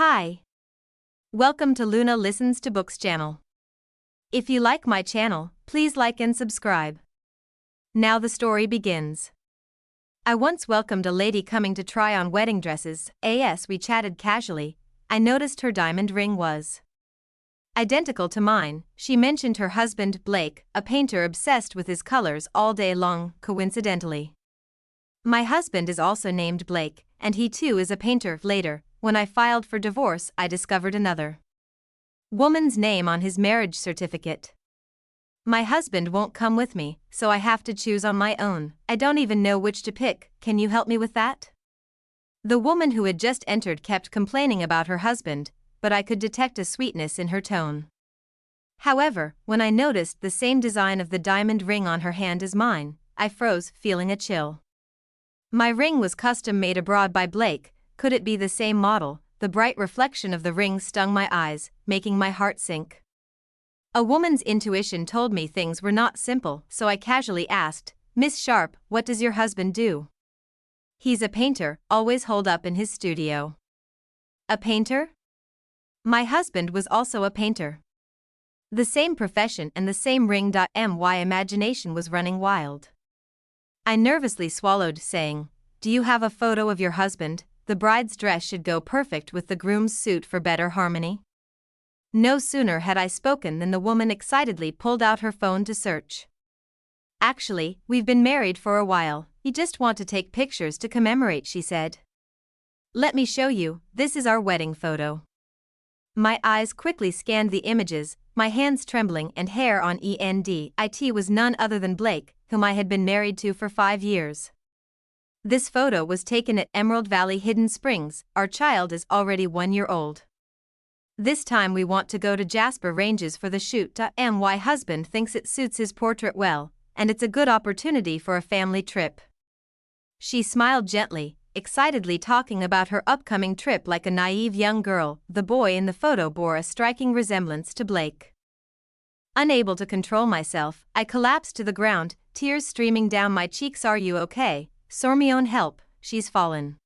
Hi. Welcome to Luna Listens to Books channel. If you like my channel, please like and subscribe. Now the story begins. I once welcomed a lady coming to try on wedding dresses. As we chatted casually, I noticed her diamond ring was identical to mine. She mentioned her husband, Blake, a painter obsessed with his colors all day long, coincidentally. My husband is also named Blake, and he too is a painter. Later, when I filed for divorce, I discovered another woman's name on his marriage certificate. My husband won't come with me, so I have to choose on my own. I don't even know which to pick. Can you help me with that? The woman who had just entered kept complaining about her husband, but I could detect a sweetness in her tone. However, when I noticed the same design of the diamond ring on her hand as mine, I froze, feeling a chill. My ring was custom-made abroad by Blake. Could it be the same model? The bright reflection of the ring stung my eyes, making my heart sink. A woman's intuition told me things were not simple, so I casually asked, "Miss Sharp, what does your husband do?" "He's a painter, always holed up in his studio." "A painter?" My husband was also a painter. The same profession and the same ring. My imagination was running wild. I nervously swallowed, saying, "Do you have a photo of your husband? The bride's dress should go perfect with the groom's suit for better harmony." No sooner had I spoken than the woman excitedly pulled out her phone to search. "Actually, we've been married for a while. We just want to take pictures to commemorate," she said. "Let me show you, this is our wedding photo." My eyes quickly scanned the images, my hands trembling and hair on end. It was none other than Blake, whom I had been married to for 5 years. This photo was taken at Emerald Valley Hidden Springs. Our child is already 1 year old. This time we want to go to Jasper Ranges for the shoot. My husband thinks it suits his portrait well, and it's a good opportunity for a family trip. She smiled gently, excitedly talking about her upcoming trip like a naive young girl. The boy in the photo bore a striking resemblance to Blake. Unable to control myself, I collapsed to the ground, tears streaming down my cheeks. "Are you okay? Sormione, help, she's fallen."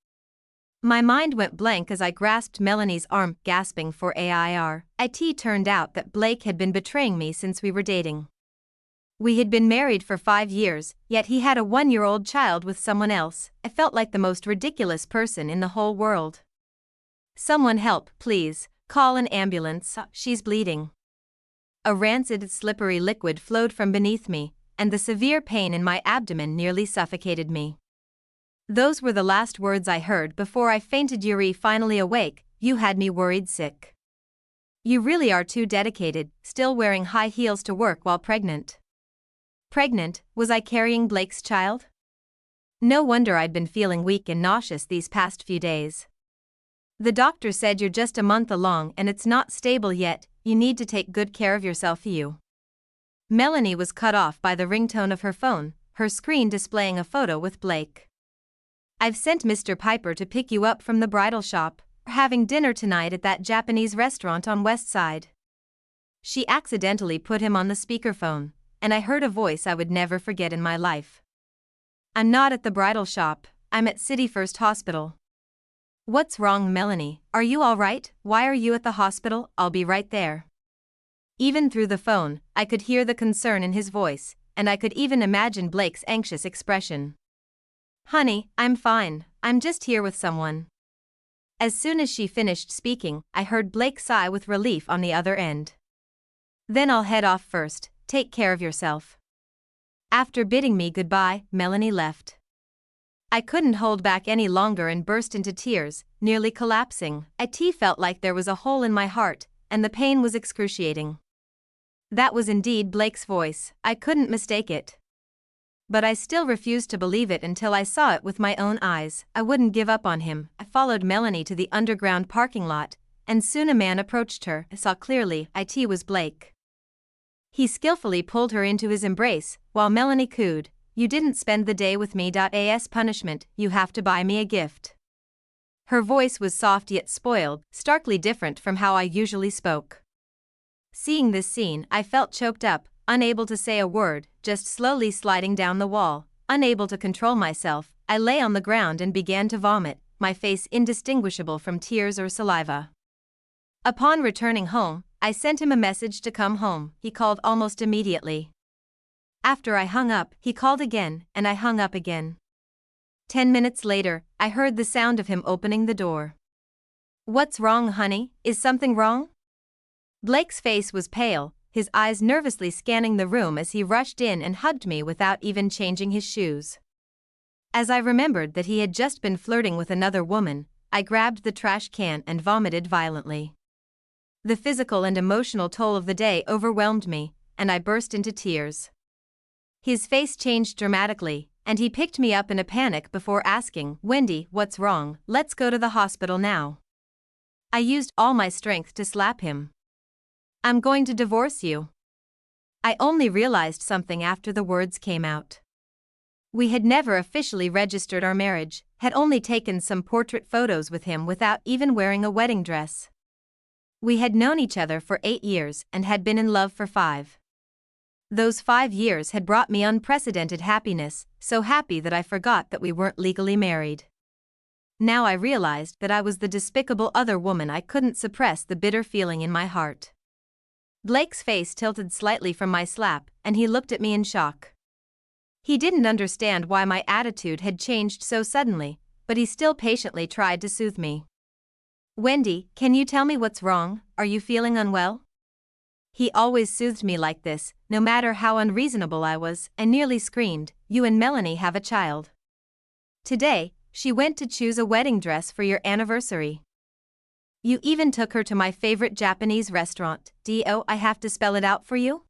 My mind went blank as I grasped Melanie's arm, gasping for air. It turned out that Blake had been betraying me since we were dating. We had been married for 5 years, yet he had a 1-year-old child with someone else. I felt like the most ridiculous person in the whole world. "Someone help, please, call an ambulance, she's bleeding." A rancid, slippery liquid flowed from beneath me, and the severe pain in my abdomen nearly suffocated me. Those were the last words I heard before I fainted. "Yuri, finally awake, you had me worried sick. You really are too dedicated, still wearing high heels to work while pregnant." Pregnant? Was I carrying Blake's child? No wonder I'd been feeling weak and nauseous these past few days. "The doctor said you're just a month along and it's not stable yet, you need to take good care of yourself." Melanie was cut off by the ringtone of her phone, her screen displaying a photo with Blake. "I've sent Mr. Piper to pick you up from the bridal shop. We're having dinner tonight at that Japanese restaurant on West Side." She accidentally put him on the speakerphone, and I heard a voice I would never forget in my life. "I'm not at the bridal shop, I'm at City First Hospital." "What's wrong, Melanie? Are you all right? Why are you at the hospital? I'll be right there." Even through the phone, I could hear the concern in his voice, and I could even imagine Blake's anxious expression. "Honey, I'm fine, I'm just here with someone." As soon as she finished speaking, I heard Blake sigh with relief on the other end. "Then I'll head off first, take care of yourself." After bidding me goodbye, Melanie left. I couldn't hold back any longer and burst into tears, nearly collapsing. It felt like there was a hole in my heart, and the pain was excruciating. That was indeed Blake's voice, I couldn't mistake it. But I still refused to believe it until I saw it with my own eyes. I wouldn't give up on him. I followed Melanie to the underground parking lot, and soon a man approached her. I saw clearly, it was Blake. He skillfully pulled her into his embrace, while Melanie cooed, "You didn't spend the day with me. As punishment, you have to buy me a gift." Her voice was soft yet spoiled, starkly different from how I usually spoke. Seeing this scene, I felt choked up, unable to say a word, just slowly sliding down the wall. Unable to control myself, I lay on the ground and began to vomit, my face indistinguishable from tears or saliva. Upon returning home, I sent him a message to come home. He called almost immediately. After I hung up, he called again, and I hung up again. 10 minutes later, I heard the sound of him opening the door. "What's wrong, honey? Is something wrong?" Blake's face was pale, his eyes nervously scanning the room as he rushed in and hugged me without even changing his shoes. As I remembered that he had just been flirting with another woman, I grabbed the trash can and vomited violently. The physical and emotional toll of the day overwhelmed me, and I burst into tears. His face changed dramatically, and he picked me up in a panic before asking, "Wendy, what's wrong? Let's go to the hospital now." I used all my strength to slap him. "I'm going to divorce you." I only realized something after the words came out. We had never officially registered our marriage, had only taken some portrait photos with him without even wearing a wedding dress. We had known each other for 8 years and had been in love for 5. Those 5 years had brought me unprecedented happiness, so happy that I forgot that we weren't legally married. Now I realized that I was the despicable other woman. I couldn't suppress the bitter feeling in my heart. Blake's face tilted slightly from my slap, and he looked at me in shock. He didn't understand why my attitude had changed so suddenly, but he still patiently tried to soothe me. "Wendy, can you tell me what's wrong? Are you feeling unwell?" He always soothed me like this, no matter how unreasonable I was, and nearly screamed, "You and Melanie have a child. Today, she went to choose a wedding dress for your anniversary. You even took her to my favorite Japanese restaurant. Do I have to spell it out for you?"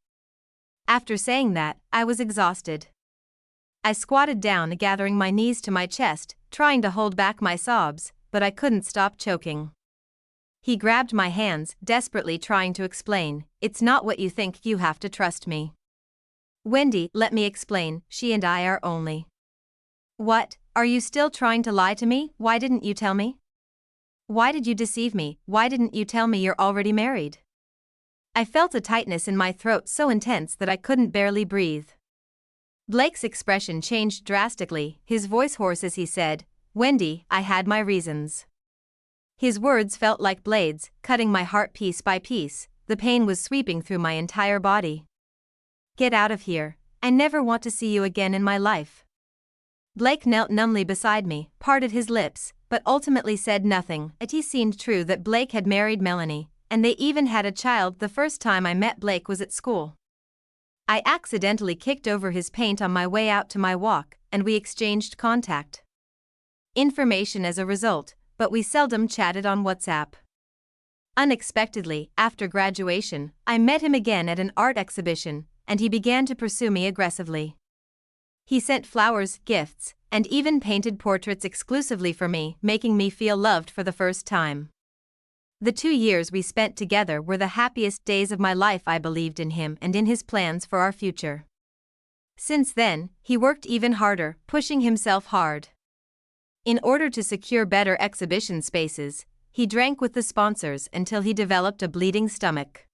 After saying that, I was exhausted. I squatted down, gathering my knees to my chest, trying to hold back my sobs, but I couldn't stop choking. He grabbed my hands, desperately trying to explain, "It's not what you think, you have to trust me." "Wendy, let me explain, she and I are only." "What, are you still trying to lie to me? Why didn't you tell me? Why did you deceive me? Why didn't you tell me you're already married?" I felt a tightness in my throat so intense that I couldn't barely breathe. Blake's expression changed drastically, his voice hoarse as he said, "Wendy, I had my reasons." His words felt like blades, cutting my heart piece by piece. The pain was sweeping through my entire body. "Get out of here. I never want to see you again in my life." Blake knelt numbly beside me, parted his lips, but ultimately said nothing. It seemed true that Blake had married Melanie, and they even had a child. The first time I met Blake was at school. I accidentally kicked over his paint on my way out to my walk, and we exchanged contact information as a result, but we seldom chatted on WhatsApp. Unexpectedly, after graduation, I met him again at an art exhibition, and he began to pursue me aggressively. He sent flowers, gifts, and even painted portraits exclusively for me, making me feel loved for the first time. The 2 years we spent together were the happiest days of my life. I believed in him and in his plans for our future. Since then, he worked even harder, pushing himself hard. In order to secure better exhibition spaces, he drank with the sponsors until he developed a bleeding stomach.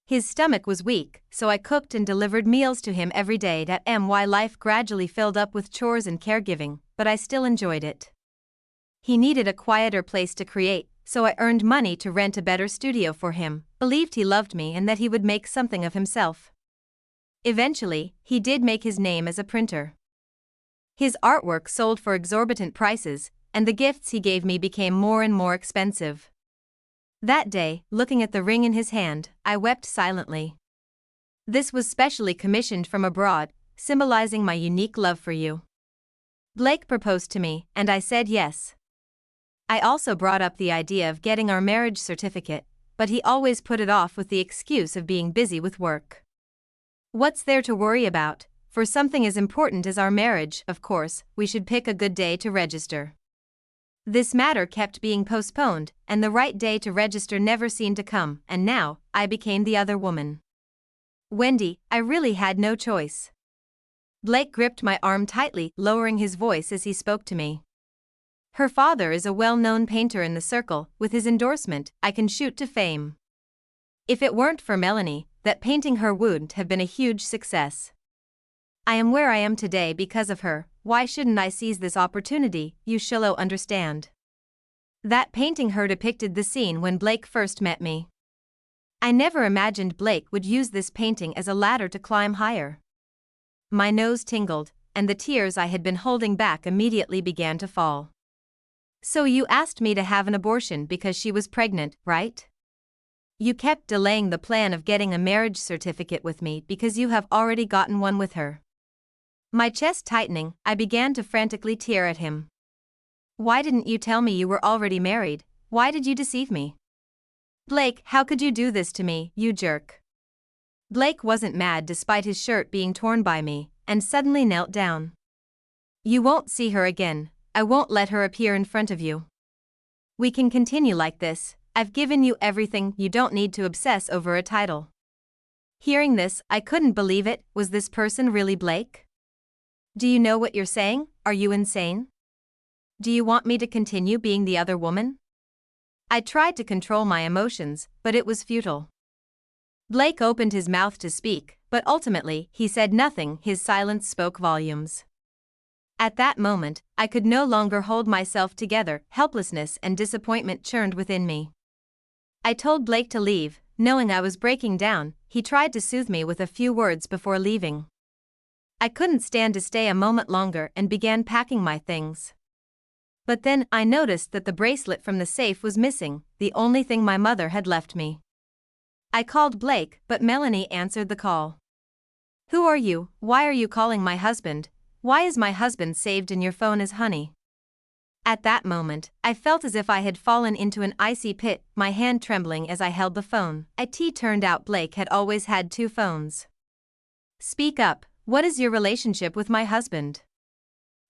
His stomach was weak, so I cooked and delivered meals to him every day. My life gradually filled up with chores and caregiving, but I still enjoyed it. He needed a quieter place to create, so I earned money to rent a better studio for him, believed he loved me and that he would make something of himself. Eventually, he did make his name as a printer. His artwork sold for exorbitant prices, and the gifts he gave me became more and more expensive. That day, looking at the ring in his hand, I wept silently. "This was specially commissioned from abroad, symbolizing my unique love for you." Blake proposed to me, and I said yes. I also brought up the idea of getting our marriage certificate, but he always put it off with the excuse of being busy with work. What's there to worry about? For something as important as our marriage, of course, we should pick a good day to register. This matter kept being postponed, and the right day to register never seemed to come, and now, I became the other woman. "Wendy, I really had no choice." Blake gripped my arm tightly, lowering his voice as he spoke to me. "Her father is a well-known painter in the circle. With his endorsement, I can shoot to fame. If it weren't for Melanie, that painting her wouldn't have been a huge success. I am where I am today because of her. Why shouldn't I seize this opportunity? You shall understand." That painting her depicted the scene when Blake first met me. I never imagined Blake would use this painting as a ladder to climb higher. My nose tingled, and the tears I had been holding back immediately began to fall. So you asked me to have an abortion because she was pregnant, right? You kept delaying the plan of getting a marriage certificate with me because you have already gotten one with her. My chest tightening, I began to frantically tear at him. Why didn't you tell me you were already married? Why did you deceive me? Blake, how could you do this to me, you jerk? Blake wasn't mad despite his shirt being torn by me, and suddenly knelt down. You won't see her again. I won't let her appear in front of you. We can continue like this. I've given you everything, you don't need to obsess over a title. Hearing this, I couldn't believe it. Was this person really Blake? Do you know what you're saying? Are you insane? Do you want me to continue being the other woman? I tried to control my emotions, but it was futile. Blake opened his mouth to speak, but ultimately, he said nothing. His silence spoke volumes. At that moment, I could no longer hold myself together. Helplessness and disappointment churned within me. I told Blake to leave, knowing I was breaking down. He tried to soothe me with a few words before leaving. I couldn't stand to stay a moment longer and began packing my things. But then, I noticed that the bracelet from the safe was missing, the only thing my mother had left me. I called Blake, but Melanie answered the call. Who are you? Why are you calling my husband? Why is my husband saved in your phone as Honey? At that moment, I felt as if I had fallen into an icy pit, my hand trembling as I held the phone. It turned out Blake had always had two phones. Speak up, what is your relationship with my husband?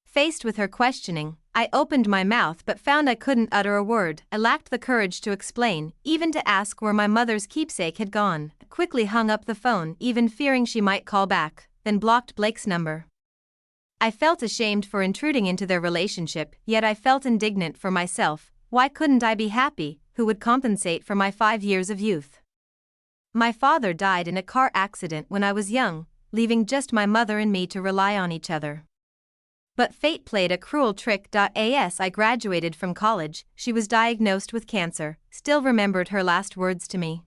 Faced with her questioning, I opened my mouth but found I couldn't utter a word. I lacked the courage to explain, even to ask where my mother's keepsake had gone. I quickly hung up the phone, even fearing she might call back, then blocked Blake's number. I felt ashamed for intruding into their relationship, yet I felt indignant for myself. Why couldn't I be happy? Who would compensate for my 5 years of youth? My father died in a car accident when I was young, leaving just my mother and me to rely on each other. But fate played a cruel trick. As I graduated from college, she was diagnosed with cancer. Still remembered her last words to me.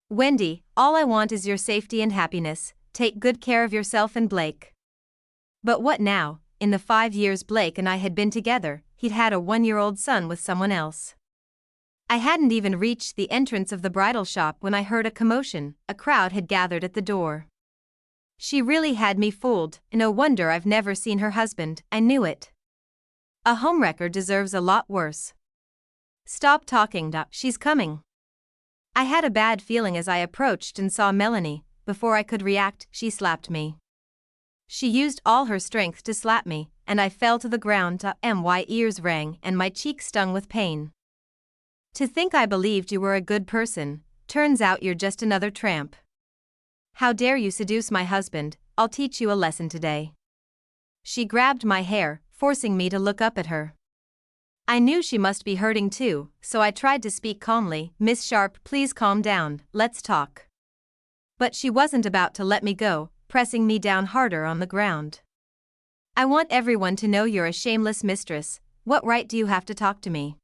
Wendy, all I want is your safety and happiness. Take good care of yourself and Blake. But what now? In the 5 years Blake and I had been together, he'd had a 1-year-old son with someone else. I hadn't even reached the entrance of the bridal shop when I heard a commotion. A crowd had gathered at the door. She really had me fooled. No wonder I've never seen her husband. I knew it. A homewrecker deserves a lot worse. Stop talking, she's coming. I had a bad feeling as I approached and saw Melanie. Before I could react, she slapped me. She used all her strength to slap me, and I fell to the ground. My ears rang and my cheeks stung with pain. To think I believed you were a good person, turns out you're just another tramp. How dare you seduce my husband? I'll teach you a lesson today. She grabbed my hair, forcing me to look up at her. I knew she must be hurting too, so I tried to speak calmly. Miss Sharp, please calm down, let's talk. But she wasn't about to let me go, pressing me down harder on the ground. I want everyone to know you're a shameless mistress. What right do you have to talk to me?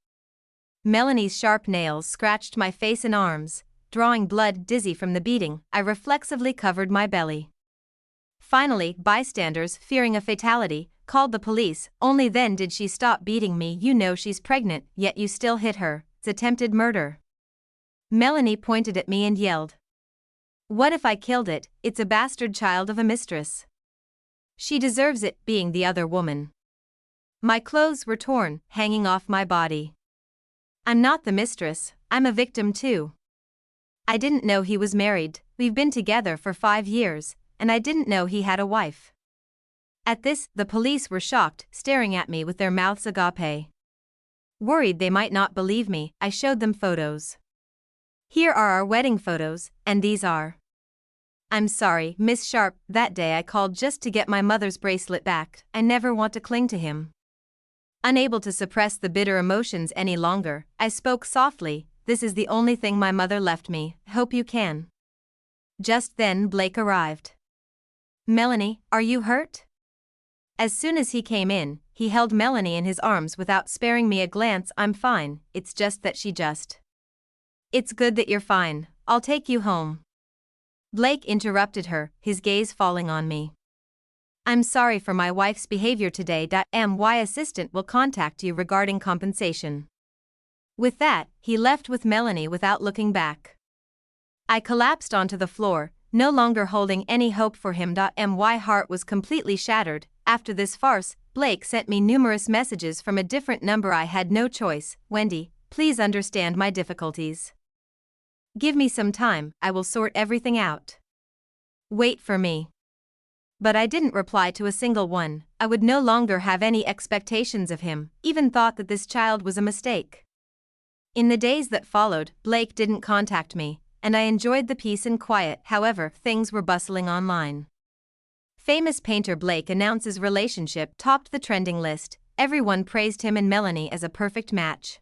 Melanie's sharp nails scratched my face and arms, drawing blood. Dizzy from the beating, I reflexively covered my belly. Finally, bystanders, fearing a fatality, called the police. Only then did she stop beating me. You know she's pregnant, yet you still hit her. It's attempted murder. Melanie pointed at me and yelled. What if I killed it? It's a bastard child of a mistress. She deserves it, being the other woman. My clothes were torn, hanging off my body. I'm not the mistress, I'm a victim too. I didn't know he was married. We've been together for 5 years, and I didn't know he had a wife. At this, the police were shocked, staring at me with their mouths agape. Worried they might not believe me, I showed them photos. Here are our wedding photos, and these are. I'm sorry, Miss Sharp, that day I called just to get my mother's bracelet back. I never want to cling to him. Unable to suppress the bitter emotions any longer, I spoke softly. This is the only thing my mother left me. Hope you can. Just then Blake arrived. Melanie, are you hurt? As soon as he came in, he held Melanie in his arms without sparing me a glance. I'm fine, it's just that she just. It's good that you're fine, I'll take you home. Blake interrupted her, his gaze falling on me. I'm sorry for my wife's behavior today. My assistant will contact you regarding compensation. With that, he left with Melanie without looking back. I collapsed onto the floor, no longer holding any hope for him. My heart was completely shattered. After this farce, Blake sent me numerous messages from a different number. I had no choice. Wendy, please understand my difficulties. Give me some time, I will sort everything out. Wait for me. But I didn't reply to a single one. I would no longer have any expectations of him, even thought that this child was a mistake. In the days that followed, Blake didn't contact me, and I enjoyed the peace and quiet. However, things were bustling online. Famous painter Blake announces relationship topped the trending list. Everyone praised him and Melanie as a perfect match.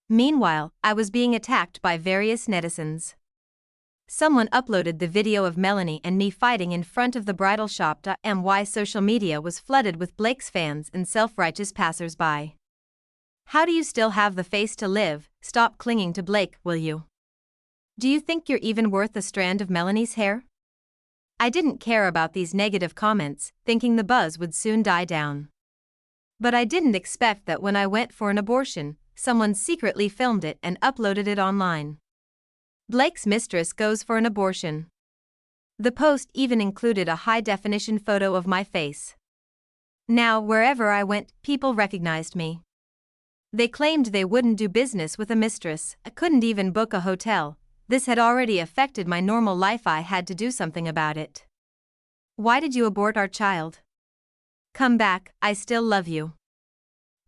Meanwhile, I was being attacked by various netizens. Someone uploaded the video of Melanie and me fighting in front of the bridal shop. My social media was flooded with Blake's fans and self-righteous passers-by. How do you still have the face to live? Stop clinging to Blake, will you? Do you think you're even worth a strand of Melanie's hair? I didn't care about these negative comments, thinking the buzz would soon die down. But I didn't expect that when I went for an abortion, someone secretly filmed it and uploaded it online. Blake's mistress goes for an abortion. The post even included a high-definition photo of my face. Now, wherever I went, people recognized me. They claimed they wouldn't do business with a mistress. I couldn't even book a hotel. This had already affected my normal life. I had to do something about it. Why did you abort our child? Come back, I still love you.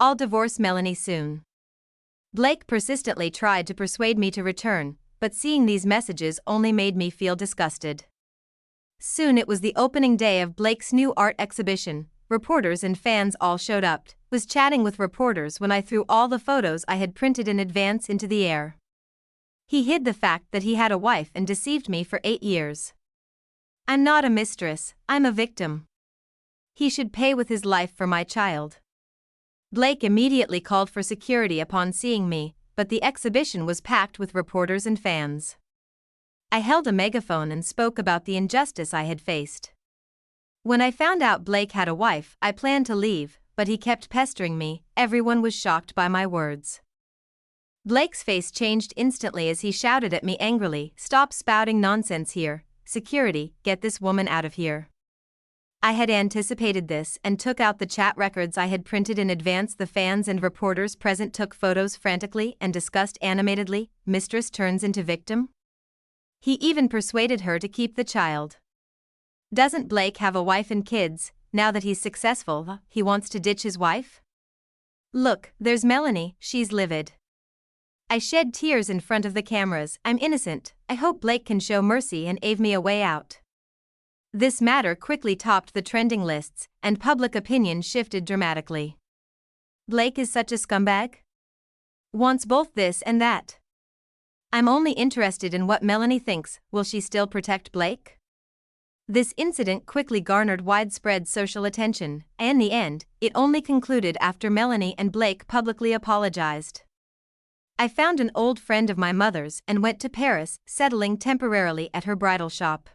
I'll divorce Melanie soon. Blake persistently tried to persuade me to return, but seeing these messages only made me feel disgusted. Soon it was the opening day of Blake's new art exhibition. Reporters and fans all showed up. Was chatting with reporters when I threw all the photos I had printed in advance into the air. He hid the fact that he had a wife and deceived me for 8 years. I'm not a mistress, I'm a victim. He should pay with his life for my child. Blake immediately called for security upon seeing me, but the exhibition was packed with reporters and fans. I held a megaphone and spoke about the injustice I had faced. When I found out Blake had a wife, I planned to leave, but he kept pestering me. Everyone was shocked by my words. Blake's face changed instantly as he shouted at me angrily, "Stop spouting nonsense here. Security, get this woman out of here." I had anticipated this and took out the chat records I had printed in advance. The fans and reporters present took photos frantically and discussed animatedly, "Mistress turns into victim?" He even persuaded her to keep the child. Doesn't Blake have a wife and kids? Now that he's successful, he wants to ditch his wife? Look, there's Melanie, she's livid. I shed tears in front of the cameras. I'm innocent. I hope Blake can show mercy and pave me a way out. This matter quickly topped the trending lists, and public opinion shifted dramatically. Blake is such a scumbag? Wants both this and that. I'm only interested in what Melanie thinks. Will she still protect Blake? This incident quickly garnered widespread social attention, and in the end, it only concluded after Melanie and Blake publicly apologized. I found an old friend of my mother's and went to Paris, settling temporarily at her bridal shop.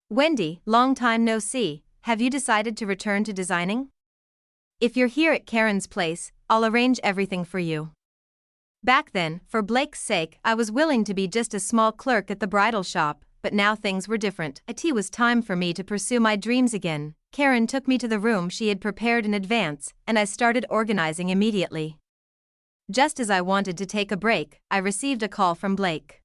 Wendy, long time no see, have you decided to return to designing? If you're here at Karen's place, I'll arrange everything for you. Back then, for Blake's sake, I was willing to be just a small clerk at the bridal shop, but now things were different. It was time for me to pursue my dreams again. Karen took me to the room she had prepared in advance, and I started organizing immediately. Just as I wanted to take a break, I received a call from Blake.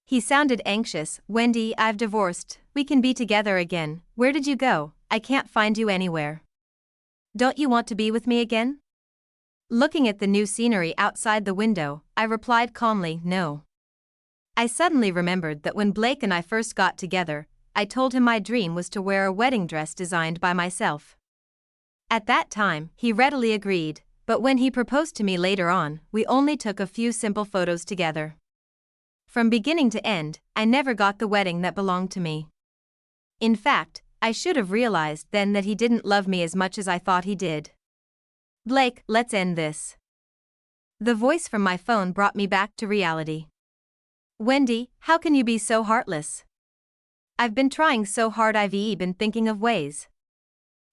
He sounded anxious. "Wendy, I've divorced. We can be together again. Where did you go? I can't find you anywhere. Don't you want to be with me again?" Looking at the new scenery outside the window, I replied calmly, "No." I suddenly remembered that when Blake and I first got together, I told him my dream was to wear a wedding dress designed by myself. At that time, he readily agreed, but when he proposed to me later on, we only took a few simple photos together. From beginning to end, I never got the wedding that belonged to me. In fact, I should have realized then that he didn't love me as much as I thought he did. Blake, let's end this. The voice from my phone brought me back to reality. Wendy, how can you be so heartless? I've been trying so hard, I've been thinking of ways.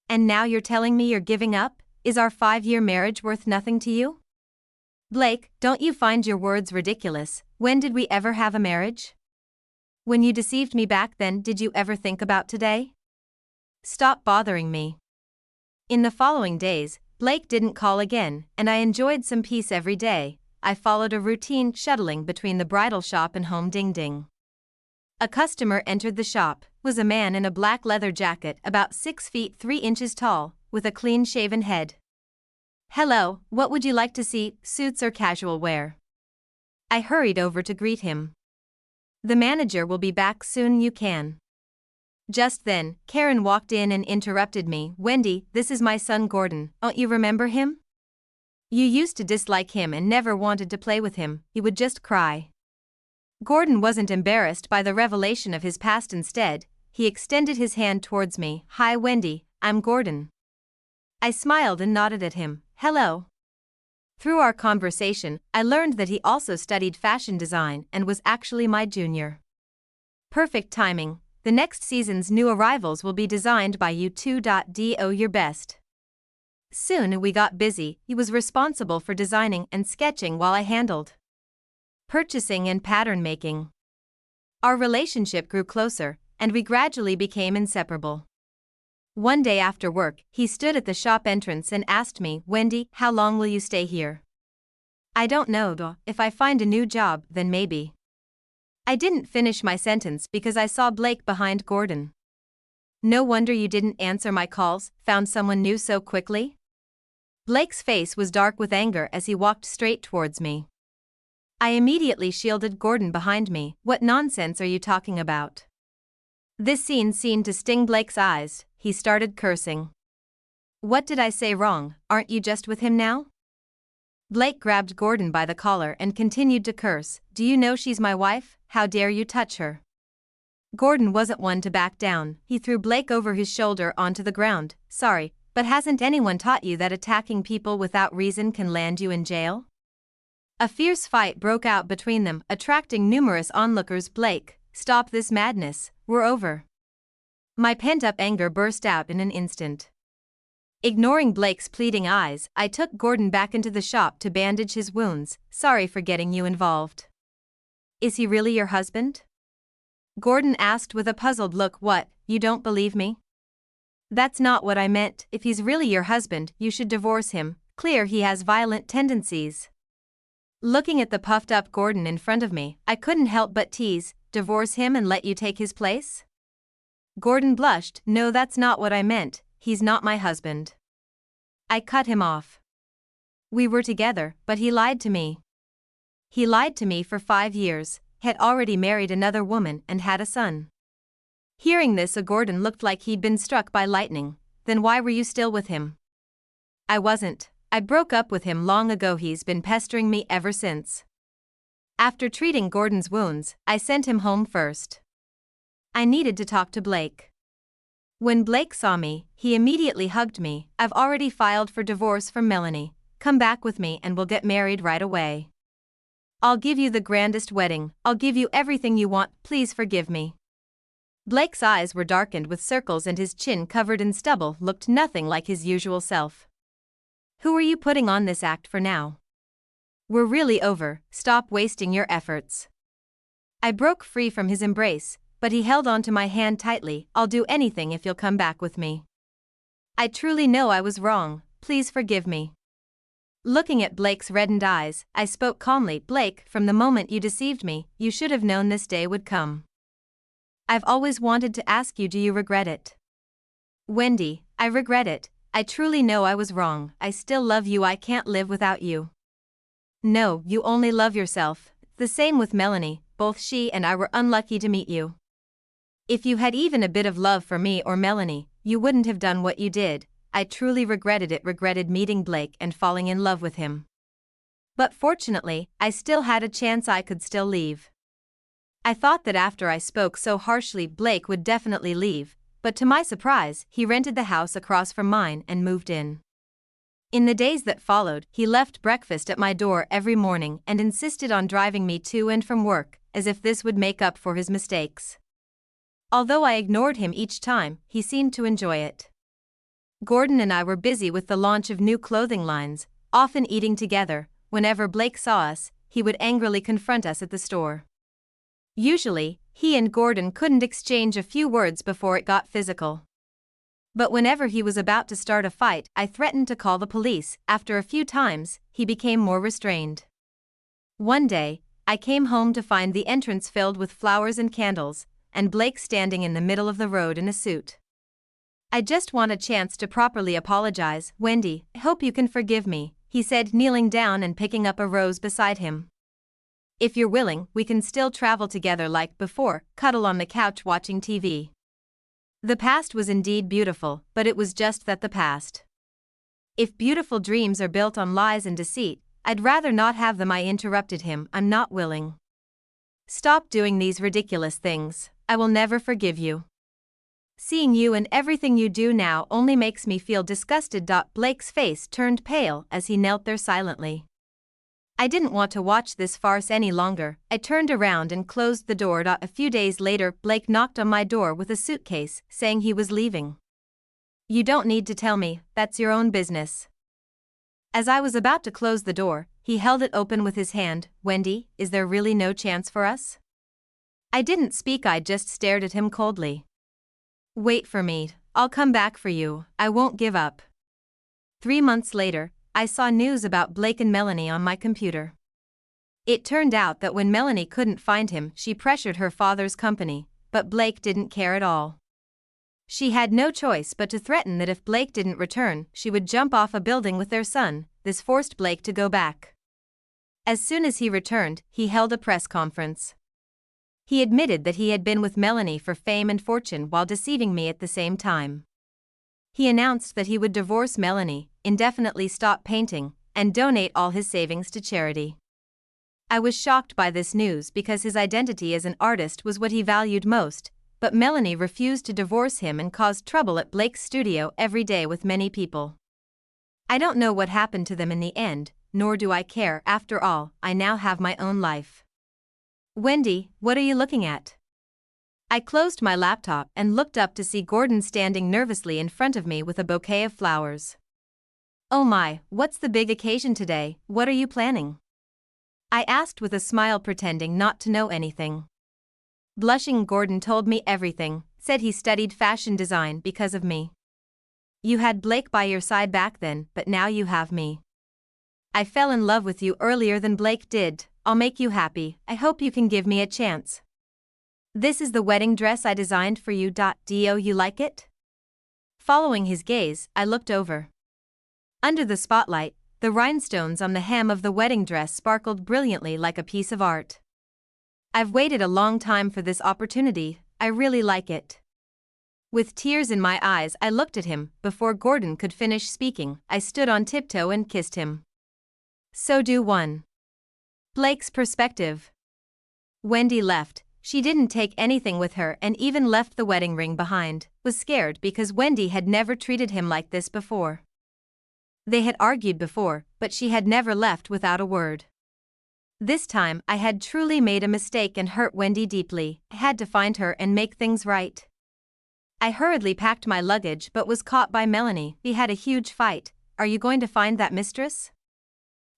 And now you're telling me you're giving up? Is our 5-year marriage worth nothing to you? Blake, don't you find your words ridiculous? When did we ever have a marriage? When you deceived me back then, did you ever think about today? Stop bothering me. In the following days, Blake didn't call again, and I enjoyed some peace every day. I followed a routine shuttling between the bridal shop and home. Ding ding. A customer entered the shop, was a man in a black leather jacket about 6 feet 3 inches tall, with a clean-shaven head. Hello, what would you like to see, suits or casual wear? I hurried over to greet him. The manager will be back soon, you can. Just then, Karen walked in and interrupted me. Wendy, this is my son Gordon, don't you remember him? You used to dislike him and never wanted to play with him, he would just cry. Gordon wasn't embarrassed by the revelation of his past. Instead, he extended his hand towards me. Hi Wendy, I'm Gordon. I smiled and nodded at him. Hello. Through our conversation, I learned that he also studied fashion design and was actually my junior. Perfect timing, the next season's new arrivals will be designed by you two. Do your best. Soon we got busy. He was responsible for designing and sketching while I handled purchasing and pattern making. Our relationship grew closer, and we gradually became inseparable. One day after work, he stood at the shop entrance and asked me, Wendy, how long will you stay here? I don't know, though. If I find a new job, then maybe. I didn't finish my sentence because I saw Blake behind Gordon. No wonder you didn't answer my calls, found someone new so quickly? Blake's face was dark with anger as he walked straight towards me. I immediately shielded Gordon behind me. What nonsense are you talking about? This scene seemed to sting Blake's eyes. He started cursing. What did I say wrong? Aren't you just with him now? Blake grabbed Gordon by the collar and continued to curse. Do you know she's my wife? How dare you touch her? Gordon wasn't one to back down. He threw Blake over his shoulder onto the ground. Sorry, but hasn't anyone taught you that attacking people without reason can land you in jail? A fierce fight broke out between them, attracting numerous onlookers. Blake, stop this madness, we're over. My pent-up anger burst out in an instant. Ignoring Blake's pleading eyes, I took Gordon back into the shop to bandage his wounds. Sorry for getting you involved. Is he really your husband? Gordon asked with a puzzled look. What, you don't believe me? That's not what I meant. If he's really your husband, you should divorce him. Clear he has violent tendencies. Looking at the puffed-up Gordon in front of me, I couldn't help but tease. Divorce him and let you take his place? Gordon blushed. No, that's not what I meant. He's not my husband. I cut him off. We were together, but he lied to me. He lied to me for 5 years, had already married another woman and had a son. Hearing this, Gordon looked like he'd been struck by lightning. Then why were you still with him? I wasn't. I broke up with him long ago. He's been pestering me ever since. After treating Gordon's wounds, I sent him home first. I needed to talk to Blake. When Blake saw me, he immediately hugged me. I've already filed for divorce from Melanie. Come back with me and we'll get married right away. I'll give you the grandest wedding. I'll give you everything you want. Please forgive me. Blake's eyes were darkened with circles and his chin covered in stubble looked nothing like his usual self. Who are you putting on this act for now? We're really over. Stop wasting your efforts. I broke free from his embrace, but he held onto my hand tightly. I'll do anything if you'll come back with me. I truly know I was wrong. Please forgive me. Looking at Blake's reddened eyes, I spoke calmly. Blake, from the moment you deceived me, you should have known this day would come. I've always wanted to ask you, do you regret it? Wendy, I regret it. I truly know I was wrong. I still love you. I can't live without you. No, you only love yourself. The same with Melanie. Both she and I were unlucky to meet you. If you had even a bit of love for me or Melanie, you wouldn't have done what you did. I truly regretted it. Regretted meeting Blake and falling in love with him. But fortunately, I still had a chance. I could still leave. I thought that after I spoke so harshly, Blake would definitely leave, but to my surprise, he rented the house across from mine and moved in. In the days that followed, he left breakfast at my door every morning and insisted on driving me to and from work, as if this would make up for his mistakes. Although I ignored him each time, he seemed to enjoy it. Gordon and I were busy with the launch of new clothing lines, often eating together. Whenever Blake saw us, he would angrily confront us at the store. Usually, he and Gordon couldn't exchange a few words before it got physical. But whenever he was about to start a fight, I threatened to call the police. After a few times, he became more restrained. One day, I came home to find the entrance filled with flowers and candles, and Blake standing in the middle of the road in a suit. "I just want a chance to properly apologize, Wendy. I hope you can forgive me," he said, kneeling down and picking up a rose beside him. "If you're willing, we can still travel together like before, cuddle on the couch watching TV." The past was indeed beautiful, but it was just that, the past. If beautiful dreams are built on lies and deceit, I'd rather not have them. I interrupted him. "I'm not willing. Stop doing these ridiculous things. I will never forgive you. Seeing you and everything you do now only makes me feel disgusted." Blake's face turned pale as he knelt there silently. I didn't want to watch this farce any longer. I turned around and closed the door. A few days later, Blake knocked on my door with a suitcase, saying he was leaving. "You don't need to tell me, that's your own business." As I was about to close the door, he held it open with his hand. "Wendy, is there really no chance for us?" I didn't speak, I just stared at him coldly. "Wait for me, I'll come back for you, I won't give up." 3 months later, I saw news about Blake and Melanie on my computer. It turned out that when Melanie couldn't find him, she pressured her father's company, but Blake didn't care at all. She had no choice but to threaten that if Blake didn't return, she would jump off a building with their son. This forced Blake to go back. As soon as he returned, he held a press conference. He admitted that he had been with Melanie for fame and fortune while deceiving me at the same time. He announced that he would divorce Melanie, indefinitely stop painting, and donate all his savings to charity. I was shocked by this news because his identity as an artist was what he valued most, but Melanie refused to divorce him and caused trouble at Blake's studio every day with many people. I don't know what happened to them in the end, nor do I care. After all, I now have my own life. "Wendy, what are you looking at?" I closed my laptop and looked up to see Gordon standing nervously in front of me with a bouquet of flowers. "Oh my, what's the big occasion today? What are you planning?" I asked with a smile, pretending not to know anything. Blushing, Gordon told me everything, said he studied fashion design because of me. "You had Blake by your side back then, but now you have me. I fell in love with you earlier than Blake did. I'll make you happy. I hope you can give me a chance. This is the wedding dress I designed for you. Do you like it?" Following his gaze, I looked over. Under the spotlight, the rhinestones on the hem of the wedding dress sparkled brilliantly like a piece of art. "I've waited a long time for this opportunity. I really like it." With tears in my eyes, I looked at him. Before Gordon could finish speaking, I stood on tiptoe and kissed him. So do one. Blake's perspective. Wendy left. She didn't take anything with her and even left the wedding ring behind. Was scared because Wendy had never treated him like this before. They had argued before, but she had never left without a word. This time, I had truly made a mistake and hurt Wendy deeply. I had to find her and make things right. I hurriedly packed my luggage but was caught by Melanie. "We had a huge fight. Are you going to find that mistress?"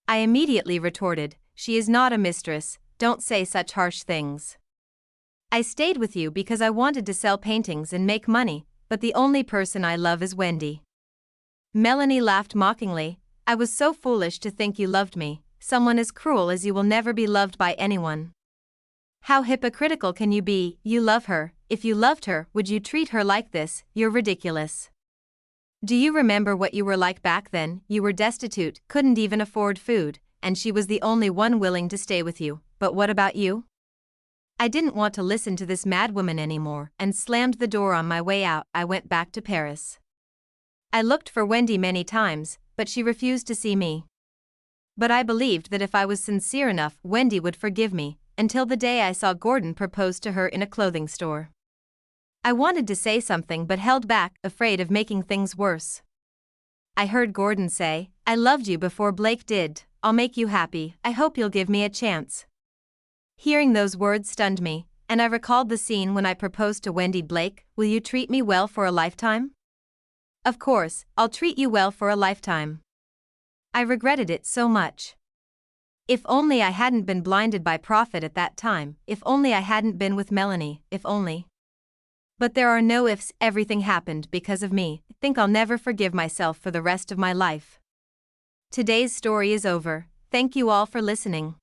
I immediately retorted, "She is not a mistress, don't say such harsh things. I stayed with you because I wanted to sell paintings and make money, but the only person I love is Wendy." Melanie laughed mockingly. "I was so foolish to think you loved me. Someone as cruel as you will never be loved by anyone. How hypocritical can you be? You love her. If you loved her, would you treat her like this? You're ridiculous. Do you remember what you were like back then? You were destitute, couldn't even afford food, and she was the only one willing to stay with you. But what about you?" I didn't want to listen to this madwoman anymore and slammed the door on my way out. I went back to Paris. I looked for Wendy many times, but she refused to see me. But I believed that if I was sincere enough, Wendy would forgive me, until the day I saw Gordon propose to her in a clothing store. I wanted to say something but held back, afraid of making things worse. I heard Gordon say, "I loved you before Blake did. I'll make you happy. I hope you'll give me a chance." Hearing those words stunned me, and I recalled the scene when I proposed to Wendy Blake. "Will you treat me well for a lifetime?" "Of course, I'll treat you well for a lifetime." I regretted it so much. If only I hadn't been blinded by profit at that time, if only I hadn't been with Melanie, if only. But there are no ifs, everything happened because of me. I think I'll never forgive myself for the rest of my life. Today's story is over. Thank you all for listening.